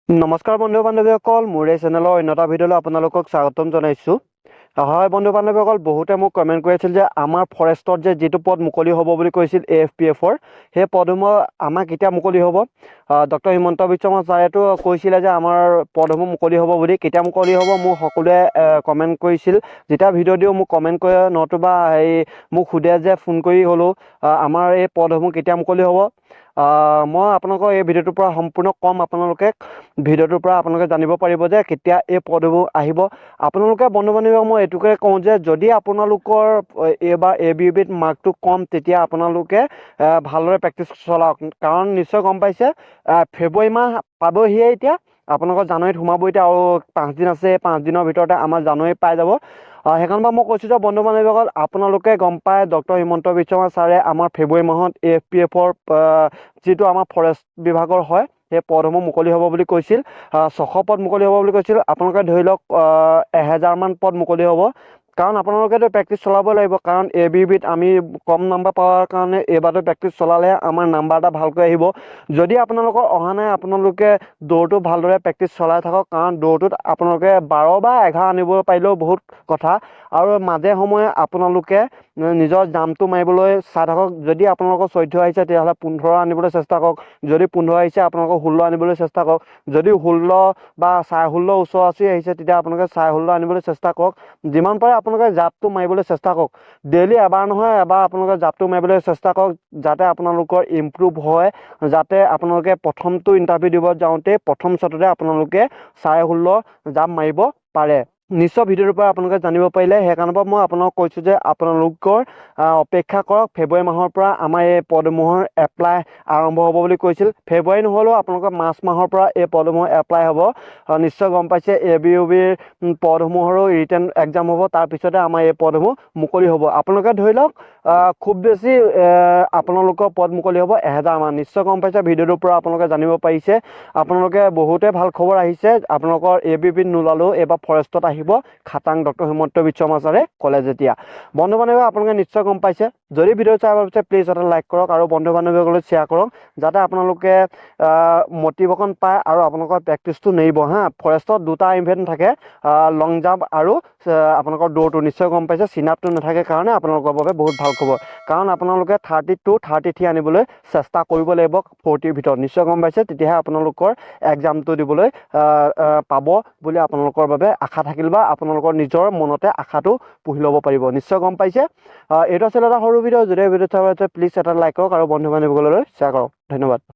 নমস্কাৰ বন্ধু বান্ধৱীসকল, মোৰ এই চেনেলৰ অন্য এটা ভিডিঅ'লৈ আপোনালোকক স্বাগতম জনাইছোঁ। হয় বন্ধু বান্ধৱীসকল, বহুতে মোক কমেণ্ট কৰি আছিল যে আমাৰ ফৰেষ্টত যে যিটো পদ মুকলি হ'ব বুলি কৈছিল AFPF-ৰ, সেই পদসমূহ আমাক কেতিয়া মুকলি হ'ব। ডক্টৰ হিমন্ত বিশ্ব শৰ্মা ছাৰেতো কৈছিলে যে আমাৰ পদসমূহ মুকলি হ'ব বুলি। কেতিয়া মুকলি হ'ব মোক সকলোৱে কমেণ্ট কৰিছিল। যেতিয়া ভিডিঅ' দিওঁ মোক কমেণ্ট কৰে, নতুবা মোক সোধে যে ফোন কৰি হ'লেও আমাৰ এই পদসমূহ কেতিয়া মুকলি হ'ব। মই আপোনালোকক এই ভিডিঅ'টোৰ পৰা সম্পূৰ্ণ কম, আপোনালোকে ভিডিঅ'টোৰ পৰা আপোনালোকে জানিব পাৰিব যে কেতিয়া এই পদসমূহ আহিব। আপোনালোকে বন্ধু বান্ধৱীক মই এইটোকে কওঁ যে যদি আপোনালোকৰ এইবাৰ ABUBত মাৰ্কটো কম, তেতিয়া আপোনালোকে ভালদৰে প্ৰেক্টিচ চলাওক। কাৰণ নিশ্চয় গম পাইছে ফেব্ৰুৱাৰী মাহ পাবহিয়ে এতিয়া, আপোনালোকৰ জানুৱাৰীত সোমাব এতিয়া আৰু 5 দিন আছে। 5 দিনৰ ভিতৰতে আমাৰ জানুৱাৰী পাই যাব। সেইকাৰণে মই কৈছোঁ যে বন্ধু বান্ধৱীসকল, আপোনালোকে গম পায় ডক্টৰ হিমন্ত বিশ্ব শৰ্মা ছাৰে আমাৰ ফেব্ৰুৱাৰী মাহত AFPF-ৰ যিটো আমাৰ ফৰেষ্ট বিভাগৰ হয় সেই পদসমূহ মুকলি হ'ব বুলি কৈছিল। 600 পদ মুকলি হ'ব বুলি কৈছিল। আপোনালোকে ধৰি লওক 1000 মান পদ মুকলি হ'ব। কাৰণ আপোনালোকেতো প্ৰেক্টিচ চলাব লাগিব। কাৰণ ABUBত আমি কম নাম্বাৰ পোৱাৰ কাৰণে এইবাৰতো প্ৰেক্টিচ চলালেহে আমাৰ নাম্বাৰ এটা ভালকৈ আহিব। যদি আপোনালোকৰ অহা নাই, আপোনালোকে দৌৰটো ভালদৰে প্ৰেক্টিচ চলাই থাকক। কাৰণ দৌৰটোত আপোনালোকে 12 বা 11 আনিব পাৰিলেও বহুত কথা। আৰু মাজে সময়ে আপোনালোকে নিজৰ জাম্পটো মাৰিবলৈ চাই থাকক। যদি আপোনালোকৰ 14 আহিছে তেতিয়াহ'লে 15 আনিবলৈ চেষ্টা কৰক। যদি 15 আহিছে আপোনালোকক 16 আনিবলৈ চেষ্টা কৰক। যদি 16 বা 16.5 ওচৰা-ওচৰি আহিছে তেতিয়া আপোনালোকে 16.5 আনিবলৈ চেষ্টা কৰক। যিমান পাৰে আপোনালোকে জাপটো মাৰিবলৈ চেষ্টা কৰক। ডেইলি এবাৰ নহয় এবাৰ আপোনালোকে জাপটো মাৰিবলৈ চেষ্টা কৰক, যাতে আপোনালোকৰ ইম্প্ৰুভ হয়। যাতে আপোনালোকে প্ৰথমটো ইণ্টাৰভিউ দিব যাওঁতে প্ৰথম শ্বটতে আপোনালোকে 16.5 জাপ মাৰিব পাৰে। নিশ্চয় ভিডিঅ'টোৰ পৰা আপোনালোকে জানিব পাৰিলে। সেইকাৰণে মই আপোনালোকক কৈছোঁ যে আপোনালোকৰ অপেক্ষা কৰক। ফেব্ৰুৱাৰী মাহৰ পৰা আমাৰ এই পদসমূহৰ এপ্লাই আৰম্ভ হ'ব বুলি কৈছিল। ফেব্ৰুৱাৰী নহ'লেও আপোনালোকৰ মাৰ্চ মাহৰ পৰা এই পদসমূহ এপ্লাই হ'ব। নিশ্চয় গম পাইছে ABUBৰ পদসমূহৰো ৰিটেন এক্সাম হ'ব। তাৰপিছতে আমাৰ এই পদসমূহ মুকলি হ'ব। আপোনালোকে ধৰি লওক খুব বেছি আপোনালোকৰ পদ মুকলি হ'ব 1000 মান। নিশ্চয় গম পাইছে, ভিডিঅ'টোৰ পৰা আপোনালোকে জানিব পাৰিছে। আপোনালোকে বহুতে ভাল খবৰ আহিছে। আপোনালোকৰ ABUBত নোলালেও এইবাৰ ফৰেষ্টত আহিব খাটাং ডক্টৰ হিমন্ত বিশ্ব শৰ্মা ছাৰে ক'লে যেতিয়া। বন্ধু বান্ধৱী আপোনালোকে নিশ্চয় গম পাইছে। যদি ভিডিঅ' চাই ভাল পাইছে প্লিজ এটা লাইক কৰক আৰু বন্ধু বান্ধৱীসকলক শ্বেয়াৰ কৰক, যাতে আপোনালোকে মটিভেশ্যন পায় আৰু আপোনালোকৰ প্ৰেক্টিচটো নেৰিব। ফৰেষ্টত 2টা ইভেণ্ট থাকে, লং জাম্প আৰু আপোনালোকৰ দৌৰটো। নিশ্চয় গম পাইছে, চিনাপটো নাথাকে কাৰণে আপোনালোকৰ বাবে বহুত ভাল খবৰ। কাৰণ আপোনালোকে 32, 33 আনিবলৈ চেষ্টা কৰিব লাগিব 40ৰ ভিতৰত। নিশ্চয় গম পাইছে, তেতিয়াহে আপোনালোকৰ এক্সামটো দিবলৈ পাব বুলি আপোনালোকৰ বাবে আশা থাকিল, বা আপোনালোকৰ নিজৰ মনতে আশাটো পুহি ল'ব পাৰিব। নিশ্চয় গম পাইছে। এইটো আছিলে এটা সৰু ভিডিঅ'। যদি ভিডিঅ'টো চাই ভাল পাইছে প্লিজ এটা লাইক কৰক আৰু বন্ধু বান্ধৱীসকললৈ শ্বেয়াৰ কৰক। ধন্যবাদ।